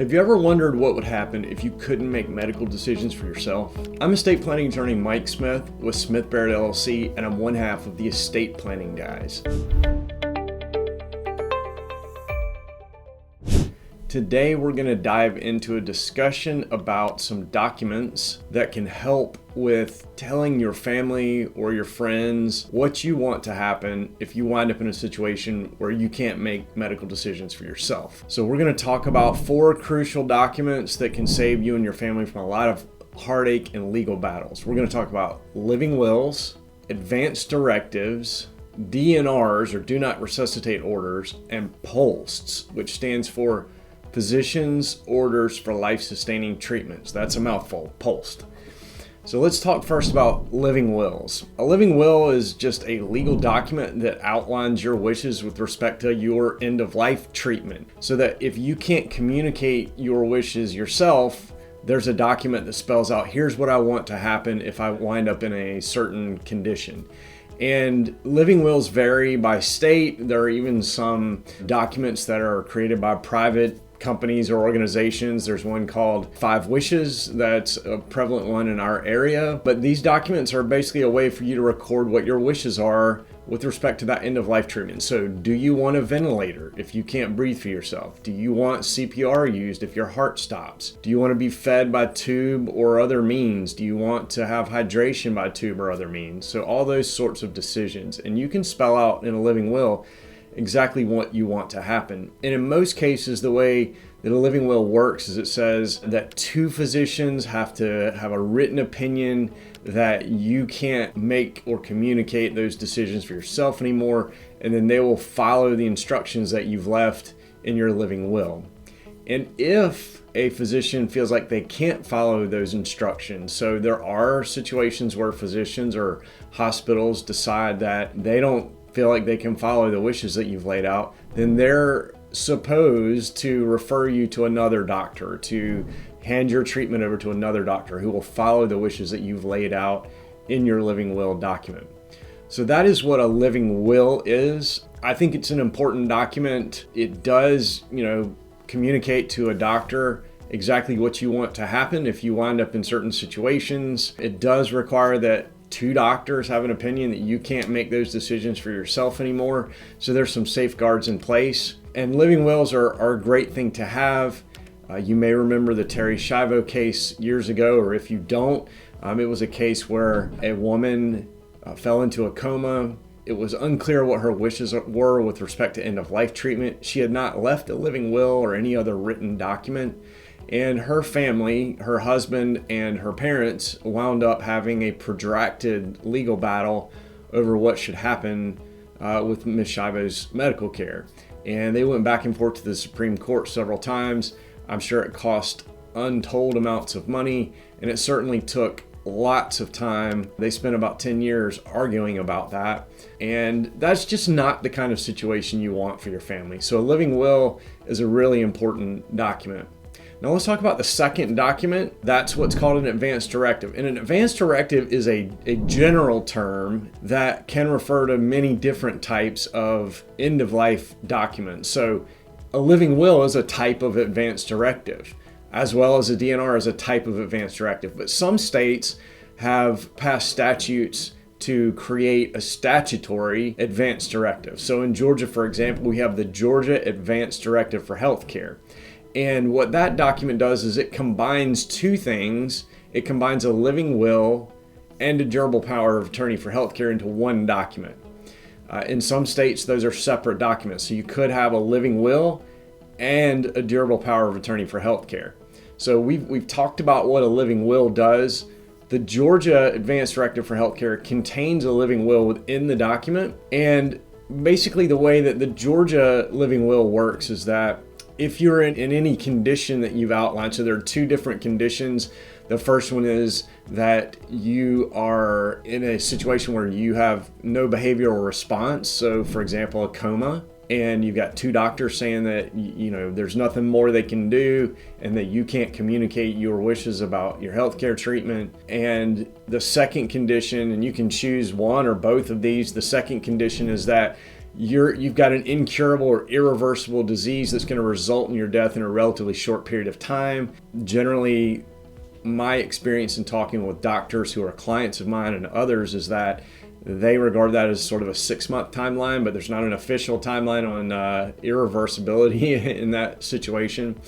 Have you ever wondered what would happen if you couldn't make medical decisions for yourself? I'm estate planning attorney Mike Smith with Smith Barid LLC, and I'm one half of the Estate Planning Guys. Today we're going to dive into a discussion about some documents that can help with telling your family or your friends what you want to happen if you wind up in a situation where you can't make medical decisions for yourself. So we're going to talk about 4 crucial documents that can save you and your family from a lot of heartache and legal battles. We're going to talk about living wills, advance directives, DNRs or do not resuscitate orders, and POLSTs, which stands for Physician's Orders for Life-Sustaining Treatments. That's a mouthful, POLST. So let's talk first about living wills. A living will is just a legal document that outlines your wishes with respect to your end-of-life treatment, so that if you can't communicate your wishes yourself, there's a document that spells out, here's what I want to happen if I wind up in a certain condition. And living wills vary by state. There are even some documents that are created by private companies or organizations. There's one called 5 Wishes that's a prevalent one in our area. But these documents are basically a way for you to record what your wishes are with respect to that end-of-life treatment. So do you want a ventilator if you can't breathe for yourself? Do you want CPR used if your heart stops? Do you want to be fed by tube or other means? Do you want to have hydration by tube or other means? So all those sorts of decisions. And you can spell out in a living will exactly what you want to happen. And in most cases, the way that a living will works is it says that 2 physicians have to have a written opinion that you can't make or communicate those decisions for yourself anymore, and then they will follow the instructions that you've left in your living will. And if a physician feels like they can't follow those instructions, so there are situations where physicians or hospitals decide that they don't feel like they can follow the wishes that you've laid out, then they're supposed to refer you to another doctor, to hand your treatment over to another doctor who will follow the wishes that you've laid out in your living will document. So that is what a living will is. I think it's an important document. It does, communicate to a doctor exactly what you want to happen if you wind up in certain situations. It does require that 2 doctors have an opinion that you can't make those decisions for yourself anymore. So there's some safeguards in place. And living wills are a great thing to have. You may remember the Terry Schiavo case years ago, or if you don't, it was a case where a woman fell into a coma. It was unclear what her wishes were with respect to end-of-life treatment. She had not left a living will or any other written document. And her family, her husband and her parents, wound up having a protracted legal battle over what should happen with Ms. Schiavo's medical care. And they went back and forth to the Supreme Court several times. I'm sure it cost untold amounts of money, and it certainly took lots of time. They spent about 10 years arguing about that. And that's just not the kind of situation you want for your family. So a living will is a really important document. Now let's talk about the second document. That's what's called an advance directive. And an advance directive is a general term that can refer to many different types of end-of-life documents. So a living will is a type of advance directive, as well as a DNR is a type of advance directive. But some states have passed statutes to create a statutory advance directive. So in Georgia, for example, we have the Georgia Advance Directive for Healthcare. And what that document does is it combines 2 things. It combines a living will and a durable power of attorney for healthcare into one document. In some states, those are separate documents. So you could have a living will and a durable power of attorney for healthcare. So we've talked about what a living will does. The Georgia Advance Directive for Healthcare contains a living will within the document. And basically the way that the Georgia living will works is that if you're in any condition that you've outlined, so there are 2 different conditions. The first one is that you are in a situation where you have no behavioral response. So for example, a coma, and you've got 2 doctors saying that, there's nothing more they can do and that you can't communicate your wishes about your healthcare treatment. And the second condition, and you can choose one or both of these, the second condition is that you've got an incurable or irreversible disease that's going to result in your death in a relatively short period of time. Generally, my experience in talking with doctors who are clients of mine and others is that they regard that as sort of a 6-month timeline, but there's not an official timeline on irreversibility in that situation.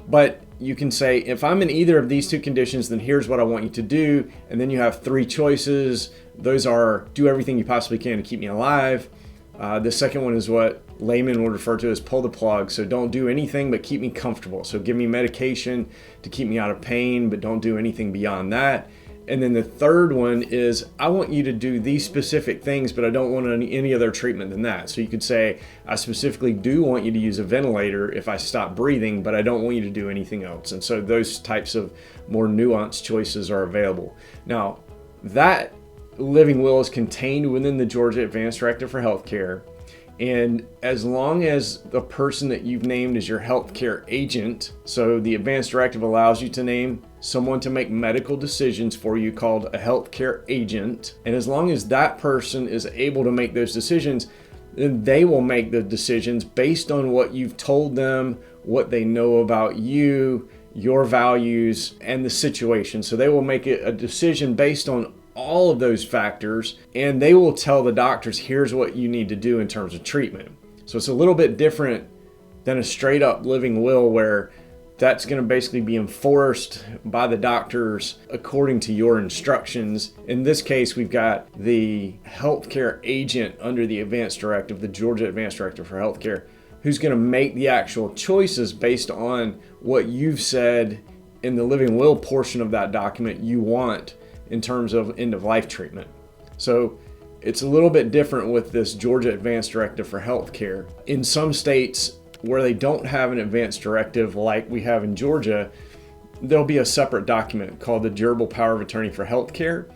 But you can say, if I'm in either of these two conditions, then here's what I want you to do. And then you have 3 choices. Those are: do everything you possibly can to keep me alive. The second one is what laymen would refer to as pull the plug. So don't do anything but keep me comfortable. So give me medication to keep me out of pain, but don't do anything beyond that. And then the third one is, I want you to do these specific things, but I don't want any other treatment than that. So you could say, I specifically do want you to use a ventilator if I stop breathing, but I don't want you to do anything else. And so those types of more nuanced choices are available. Now, that living will is contained within the Georgia Advanced Directive for Healthcare. And as long as the person that you've named as your healthcare agent, so the Advanced Directive allows you to name someone to make medical decisions for you called a healthcare agent. And as long as that person is able to make those decisions, then they will make the decisions based on what you've told them, what they know about you, your values, and the situation. So they will make a decision based on all of those factors, and they will tell the doctors, here's what you need to do in terms of treatment. So it's a little bit different than a straight up living will, where that's going to basically be enforced by the doctors according to your instructions. In this case, we've got the healthcare agent under the Advanced Directive, the Georgia Advanced Directive for Healthcare, who's going to make the actual choices based on what you've said in the living will portion of that document you want in terms of end-of-life treatment. So it's a little bit different with this Georgia Advanced Directive for Healthcare. In some states where they don't have an advanced directive like we have in Georgia, there'll be a separate document called the Durable Power of Attorney for Healthcare.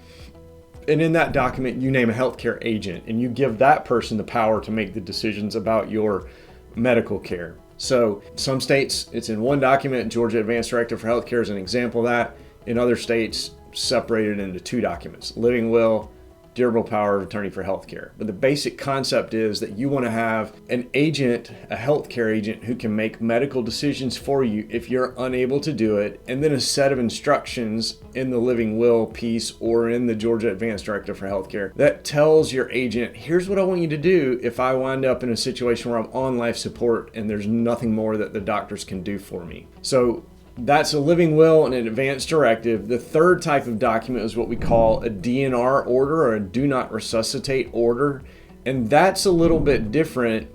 And in that document, you name a healthcare agent and you give that person the power to make the decisions about your medical care. So some states, it's in one document. Georgia Advanced Directive for Healthcare is an example of that. In other states, separated into 2 documents: living will, durable power of attorney for healthcare. But the basic concept is that you want to have an agent, a healthcare agent, who can make medical decisions for you if you're unable to do it, and then a set of instructions in the living will piece or in the Georgia Advanced Directive for Healthcare that tells your agent, here's what I want you to do if I wind up in a situation where I'm on life support and there's nothing more that the doctors can do for me. So that's a living will and an advanced directive. The third type of document is what we call a DNR order, or a do not resuscitate order. And that's a little bit different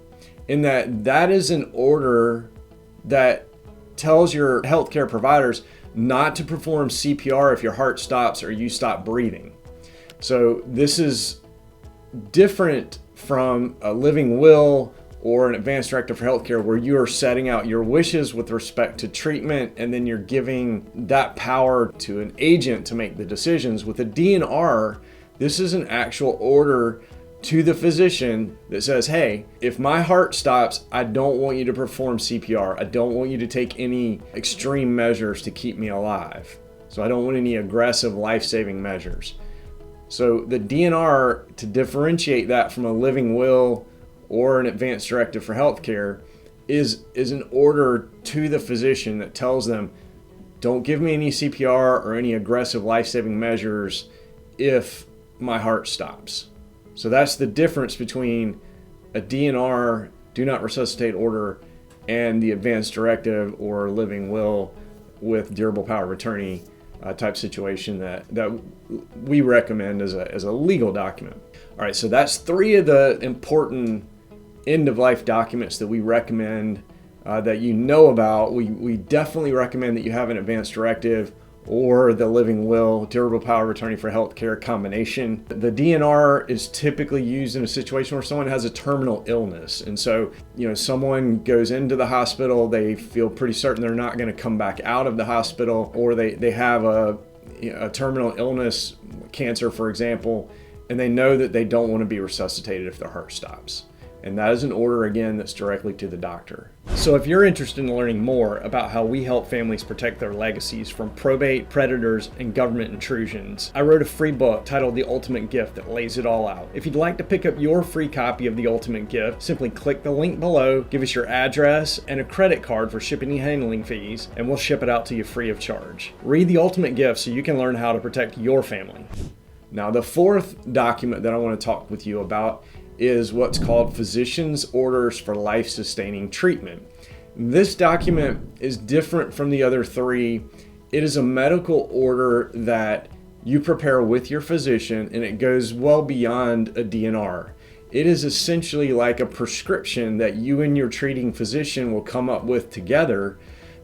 in that that is an order that tells your healthcare providers not to perform CPR if your heart stops or you stop breathing. So this is different from a living will or an advanced directive for healthcare, where you are setting out your wishes with respect to treatment, and then you're giving that power to an agent to make the decisions. With a DNR, this is an actual order to the physician that says, hey, if my heart stops, I don't want you to perform CPR. I don't want you to take any extreme measures to keep me alive. So I don't want any aggressive life-saving measures. So the DNR, to differentiate that from a living will or an advanced directive for healthcare, is an order to the physician that tells them, don't give me any CPR or any aggressive life-saving measures if my heart stops. So that's the difference between a DNR, do not resuscitate order, and the advanced directive or living will with durable power of attorney type situation that we recommend as a legal document. All right, so that's 3 of the important end-of-life documents that we recommend that you know about. We definitely recommend that you have an advanced directive or the living will, durable power of attorney for healthcare combination. The DNR is typically used in a situation where someone has a terminal illness. And so, someone goes into the hospital, they feel pretty certain they're not going to come back out of the hospital, or they have a terminal illness, cancer, for example, and they know that they don't want to be resuscitated if their heart stops. And that is an order, again, that's directly to the doctor. So if you're interested in learning more about how we help families protect their legacies from probate, predators, and government intrusions, I wrote a free book titled The Ultimate Gift that lays it all out. If you'd like to pick up your free copy of The Ultimate Gift, simply click the link below, give us your address and a credit card for shipping and handling fees, and we'll ship it out to you free of charge. Read The Ultimate Gift so you can learn how to protect your family. Now, the fourth document that I want to talk with you about is what's called Physician's Orders for Life-Sustaining Treatment. This document is different from the other three. It is a medical order that you prepare with your physician, and it goes well beyond a DNR. It is essentially like a prescription that you and your treating physician will come up with together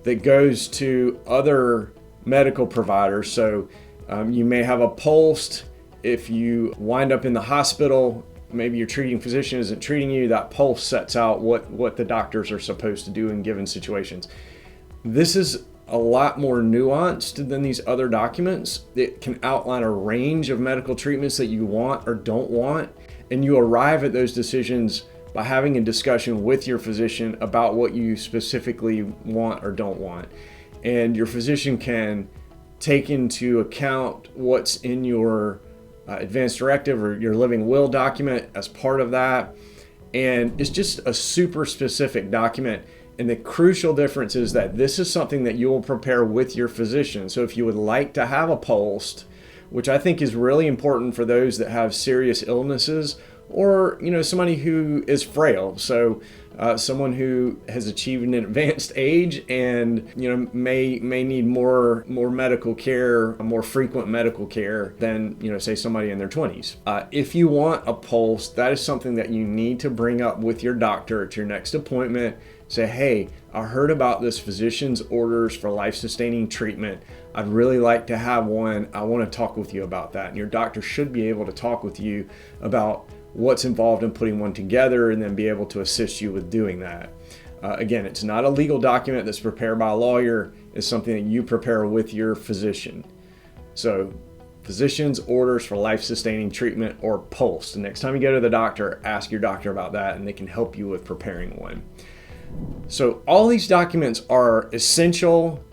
that goes to other medical providers. So you may have a pulse. If you wind up in the hospital, maybe your treating physician isn't treating you, that pulse sets out what the doctors are supposed to do in given situations. This is a lot more nuanced than these other documents. It can outline a range of medical treatments that you want or don't want, and you arrive at those decisions by having a discussion with your physician about what you specifically want or don't want. And your physician can take into account what's in your advance directive or your living will document as part of that. And it's just a super specific document. And the crucial difference is that this is something that you will prepare with your physician. So if you would like to have a pulse, which I think is really important for those that have serious illnesses, or somebody who is frail, so someone who has achieved an advanced age and may need more medical care, more frequent medical care than say somebody in their 20s. If you want a pulse, that is something that you need to bring up with your doctor at your next appointment. Say, hey, I heard about this physician's orders for life-sustaining treatment. I'd really like to have one. I want to talk with you about that. And your doctor should be able to talk with you about what's involved in putting one together and then be able to assist you with doing that. Again, it's not a legal document that's prepared by a lawyer. It's something that you prepare with your physician. So, physician's orders for life-sustaining treatment, or pulse. The next time you go to the doctor, ask your doctor about that and they can help you with preparing one. So all these documents are essential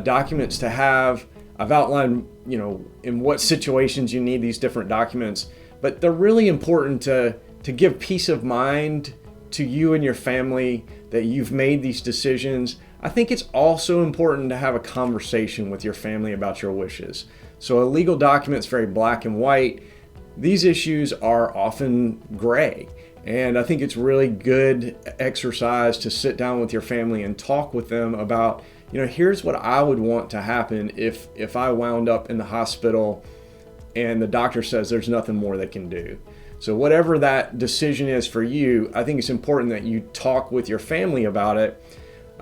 documents to have. I've outlined, in what situations you need these different documents, but they're really important to give peace of mind to you and your family that you've made these decisions. I think it's also important to have a conversation with your family about your wishes. So a legal document's very black and white. These issues are often gray. And I think it's really good exercise to sit down with your family and talk with them about, here's what I would want to happen if I wound up in the hospital and the doctor says there's nothing more they can do. So whatever that decision is for you, I think it's important that you talk with your family about it.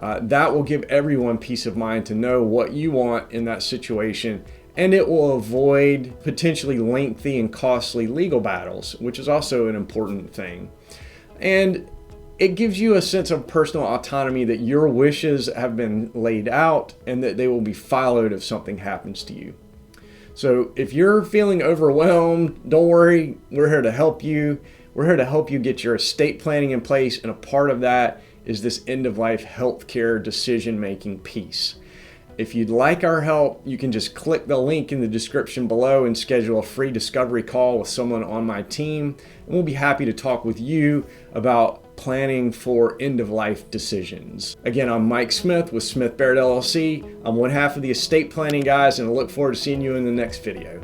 That will give everyone peace of mind to know what you want in that situation. And it will avoid potentially lengthy and costly legal battles, which is also an important thing. And it gives you a sense of personal autonomy that your wishes have been laid out and that they will be followed if something happens to you. So if you're feeling overwhelmed, don't worry, we're here to help you. We're here to help you get your estate planning in place, and a part of that is this end-of-life healthcare decision-making piece. If you'd like our help, you can just click the link in the description below and schedule a free discovery call with someone on my team, and we'll be happy to talk with you about planning for end-of-life decisions. Again, I'm Mike Smith with Smith Barid LLC. I'm one half of the estate planning guys, and I look forward to seeing you in the next video.